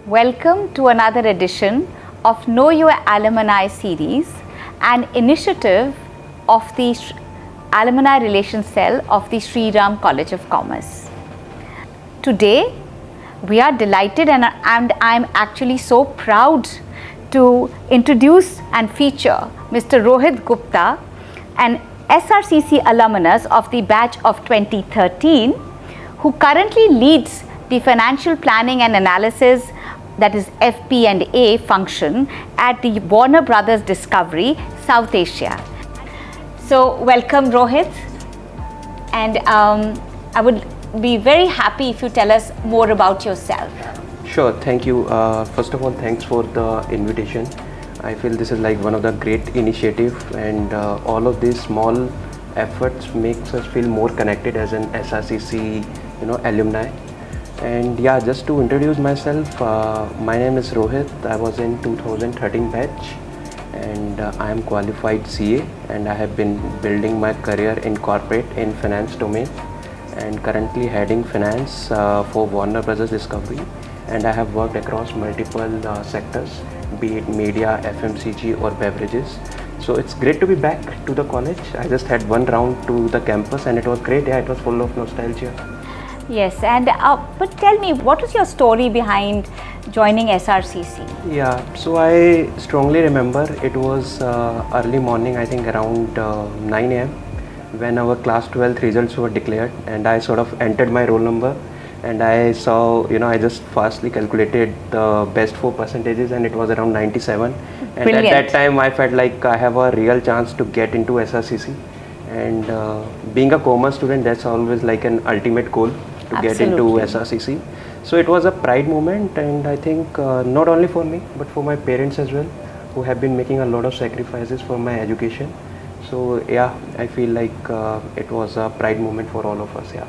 Welcome to another edition of Know Your Alumni Series, an initiative of the Alumni Relations Cell of the Shri College of Commerce. Today, we are delighted and I'm actually so proud to introduce and feature Mr. Rohit Gupta, an SRCC alumnus of the batch of 2013, who currently leads the financial planning and analysis, that is FP&A function at the Warner Brothers Discovery, South Asia. So welcome Rohit, and I would be very happy if you tell us more about yourself. Sure, thank you. First of all, thanks for the invitation. I feel this is like one of the great initiative, and all of these small efforts makes us feel more connected as an SRCC, alumni. And yeah, just to introduce myself, my name is Rohit. I was in 2013 batch, and I am qualified CA, and I have been building my career in corporate in finance domain, and currently heading finance for Warner Brothers Discovery. And I have worked across multiple sectors, be it media, FMCG or beverages. So it's great to be back to the college. I just had one round to the campus and it was great. Yeah, it was full of nostalgia. Yes, and but tell me, what was your story behind joining SRCC? Yeah, so I strongly remember it was early morning, I think around 9 a.m. when our class 12th results were declared, and I sort of entered my roll number. And I saw, I just fastly calculated the best 4 percentages, and it was around 97. And Brilliant. At that time, I felt like I have a real chance to get into SRCC. And being a commerce student, that's always like an ultimate goal to Absolutely. get into SRCC. So it was a pride moment, and I think not only for me, but for my parents as well, who have been making a lot of sacrifices for my education. So yeah, I feel like it was a pride moment for all of us. Yeah.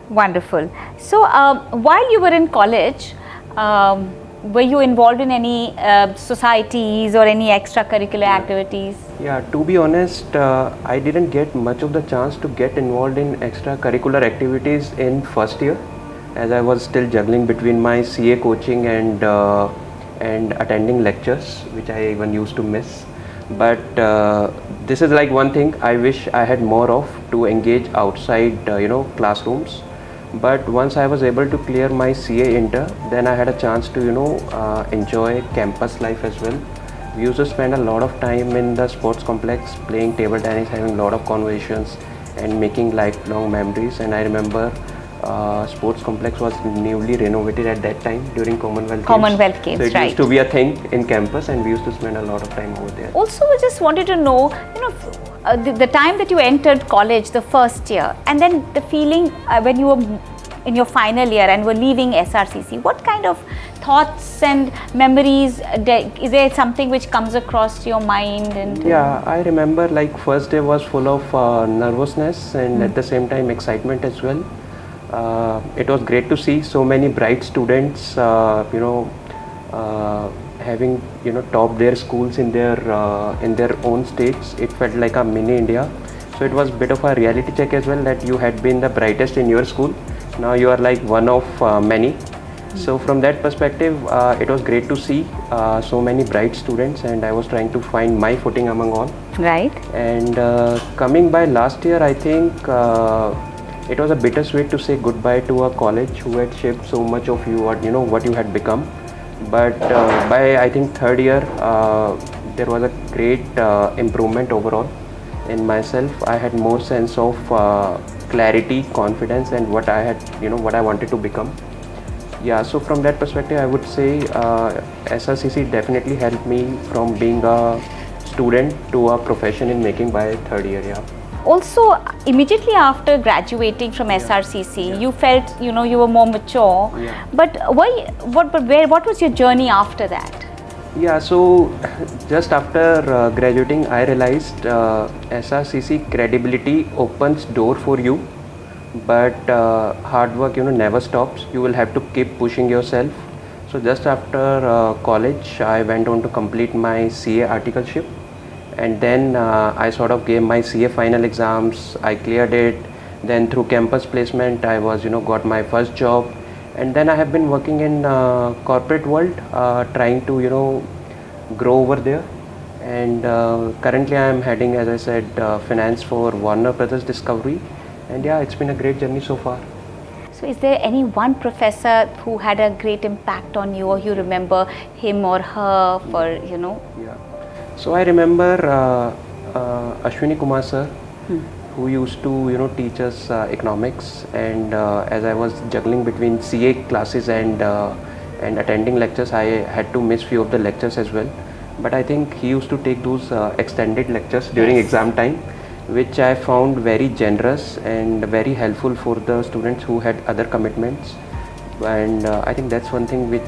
Wonderful. So while you were in college, were you involved in any societies or any extracurricular activities? Yeah, to be honest, I didn't get much of the chance to get involved in extracurricular activities in first year, as I was still juggling between my CA coaching and attending lectures, which I even used to miss. But this is like one thing I wish I had more of, to engage outside classrooms. But once I was able to clear my CA inter, then I had a chance to enjoy campus life as well. We used to spend a lot of time in the sports complex playing table tennis, having a lot of conversations and making lifelong memories. And I remember sports complex was newly renovated at that time during Commonwealth Games, so it right. used to be a thing in campus, and we used to spend a lot of time over there. Also, I just wanted to know, the time that you entered college, the first year, and then the feeling when you were in your final year and were leaving SRCC, what kind of thoughts and memories, is there something which comes across your mind? And yeah, I remember like first day was full of nervousness and at the same time excitement as well. It was great to see so many bright students, having topped their schools in their own states. It felt like a mini India. So it was a bit of a reality check as well, that you had been the brightest in your school. Now you are like one of many. So from that perspective, it was great to see so many bright students, and I was trying to find my footing among all. Right. And coming by last year, I think it was a bittersweet to say goodbye to a college who had shaped so much of you, what you had become. But by I think third year, there was a great improvement overall in myself. I had more sense of clarity, confidence, and what I wanted to become. Yeah, so from that perspective, I would say SRCC definitely helped me from being a student to a profession in making by third year. Yeah. Also, immediately after graduating from SRCC, you felt you were more mature. Yeah. But what was your journey after that? Yeah, so just after graduating, I realized SRCC credibility opens door for you, but hard work never stops. You will have to keep pushing yourself. So just after college, I went on to complete my CA articleship, and then I sort of gave my CA final exams. I cleared it. Then through campus placement, I was got my first job, And then I have been working in corporate world, trying to grow over there. And currently I am heading, as I said, finance for Warner Brothers Discovery. And yeah, it's been a great journey so far. So is there any one professor who had a great impact on you, or you remember him or her for, Yeah. So I remember Ashwini Kumar sir, who used to teach us economics, and as I was juggling between CA classes and attending lectures, I had to miss few of the lectures as well. But I think he used to take those extended lectures during exam time, which I found very generous and very helpful for the students who had other commitments. And I think that's one thing which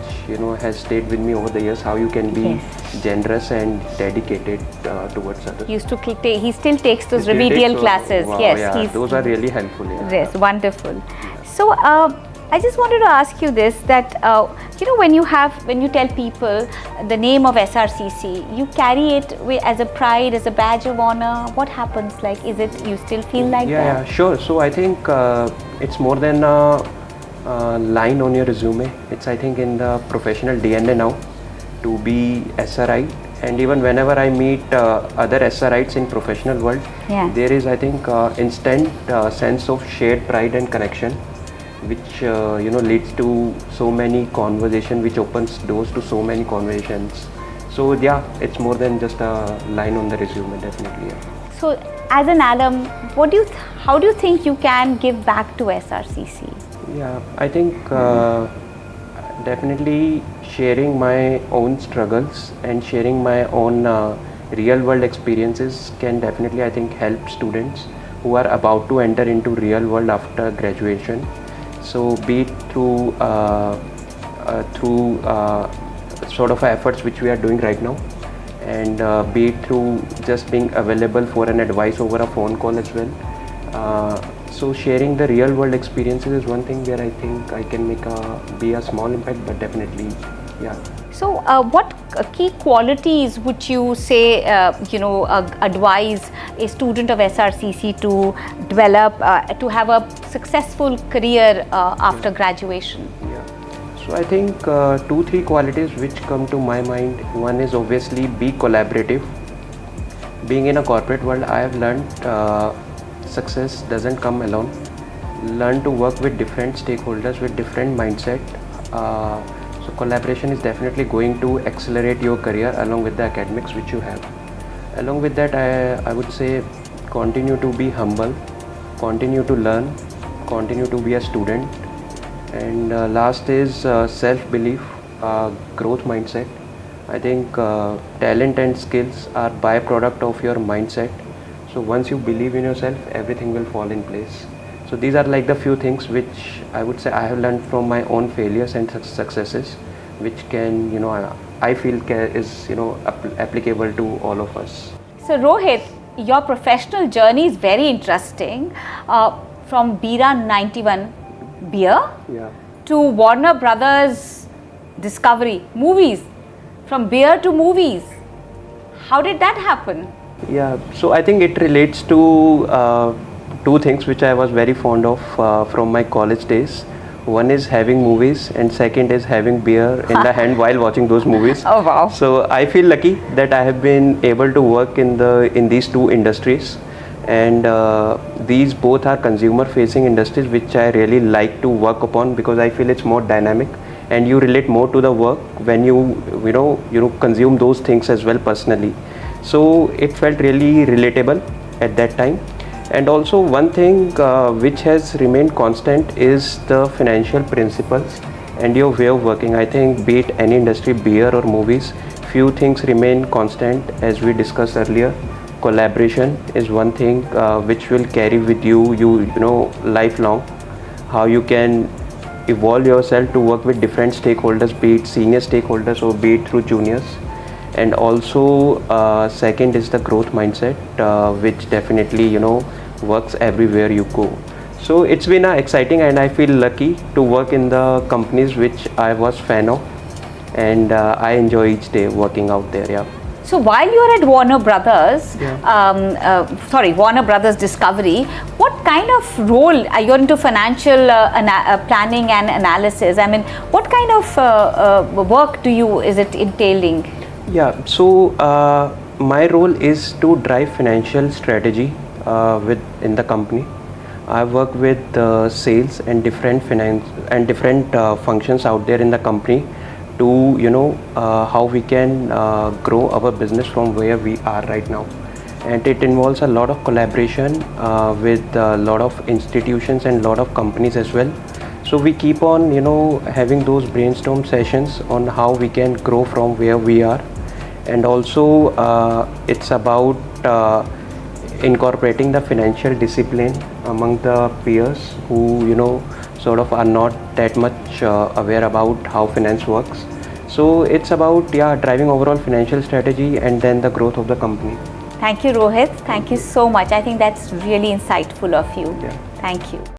has stayed with me over the years, how you can be generous and dedicated towards others. He still takes those remedial classes. Wow, yes, yeah, those are really helpful. Yes, wonderful. So I just wanted to ask you this, that when you tell people the name of SRCC, you carry it as a pride, as a badge of honor. What happens? Like, is it you still feel like that? Yeah, sure. So I think it's more than line on your resume. It's, I think, in the professional DNA now to be SRI. And even whenever I meet other SRIs in professional world, there is, I think, instant sense of shared pride and connection, which leads to so many conversation, which opens doors to so many conversations. So yeah, it's more than just a line on the resume, definitely. Yeah. So as an alum, how do you think you can give back to SRCC? Yeah, I think definitely sharing my own struggles and sharing my own real world experiences can definitely, I think, help students who are about to enter into real world after graduation. So be it through sort of efforts which we are doing right now, and be it through just being available for an advice over a phone call as well. So sharing the real world experiences is one thing where I think I can be a small impact, but definitely, yeah. So what key qualities would you say, advise a student of SRCC to develop, to have a successful career after graduation? Yeah. So I think 2-3 qualities which come to my mind. One is obviously be collaborative. Being in a corporate world, I have learned success doesn't come alone. Learn to work with different stakeholders with different mindset. So collaboration is definitely going to accelerate your career along with the academics which you have. Along with that, I would say continue to be humble, continue to learn, continue to be a student. And last is self-belief, growth mindset. I think talent and skills are byproduct of your mindset. So once you believe in yourself, everything will fall in place. So these are like the few things which I would say I have learned from my own failures and successes, which can, I feel is, applicable to all of us. So Rohit, your professional journey is very interesting. From Bira 91 beer to Warner Brothers Discovery movies, from beer to movies. How did that happen? Yeah, so I think it relates to two things which I was very fond of from my college days. One is having movies, and second is having beer in the hand while watching those movies. Oh wow! So I feel lucky that I have been able to work in these two industries, and these both are consumer-facing industries which I really like to work upon, because I feel it's more dynamic and you relate more to the work when you consume those things as well personally. So it felt really relatable at that time. And also one thing which has remained constant is the financial principles and your way of working. I think be it any industry, beer or movies, few things remain constant as we discussed earlier. Collaboration is one thing which will carry with you lifelong. How you can evolve yourself to work with different stakeholders, be it senior stakeholders or be it through juniors. And also second is the growth mindset, which definitely works everywhere you go. So it's been exciting, and I feel lucky to work in the companies which I was fan of, and I enjoy each day working out there. Yeah. So while you're at Warner Brothers, Warner Brothers Discovery, what kind of role, you're into financial planning and analysis, I mean, what kind of work is it entailing? Yeah, so my role is to drive financial strategy in the company. I work with sales and different finance and different functions out there in the company to how we can grow our business from where we are right now. And it involves a lot of collaboration with a lot of institutions and a lot of companies as well. So we keep on having those brainstorm sessions on how we can grow from where we are. And also it's about incorporating the financial discipline among the peers who sort of are not that much aware about how finance works. So it's about driving overall financial strategy and then the growth of the company. Thank you, Rohit. Thank you so much. I think that's really insightful of you. Yeah. Thank you.